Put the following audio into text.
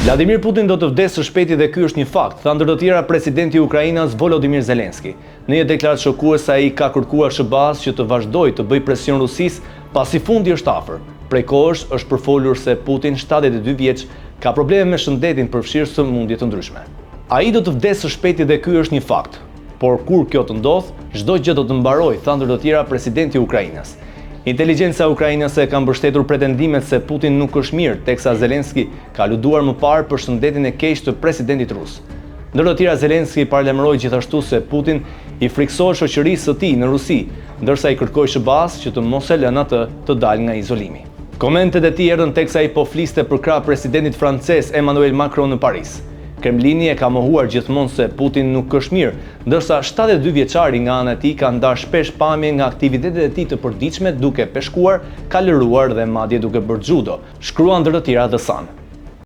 Vladimir Putin do të vdesë së shpejti dhe ky është një fakt, tha ndër të tjera presidenti i Ukrainës Volodymyr Zelensky. Në një deklaratë shokuese ai ka kërkuar SBA-s që të vazhdojë të bëjë presion Rusisë pasi fundi është afër. Prej kohësh është përfolur se Putin, 72 vjeç, ka probleme me shëndetin përfshirë sëmundje të ndryshme. Ai do të vdesë së shpejti dhe ky është një fakt, por kur kjo të ndodh, çdo gjë do të mbarojë, tha ndër të tjera presidenti i Ukrainës. Inteligjenca ukrainase ka mbështetur pretendimet se Putin nuk është mirë, teksa Zelensky ka aluduar më parë për shëndetin e keq të presidentit rus. Ndër të tjera, Zelensky paralajmëroi gjithashtu se Putin i friksohet shoqërisë së tij në Rusi, ndërsa i kërkoi SBA-s që të mos e lënë atë të dalë nga izolimi. Komentet e tij erdhën teksa ai po fliste për krah presidentit francez Emmanuel Macron në Paris. Kremlini e ka mohuar gjithmonë se Putin nuk është mirë, ndërsa 72 vjeçari nga ana e tij ka ndarë shpesh pamje nga aktivitetet e tij të përditshme duke peshkuar, kalëruar dhe madje duke bërë judo, shkruan ndër të tjera The Sun.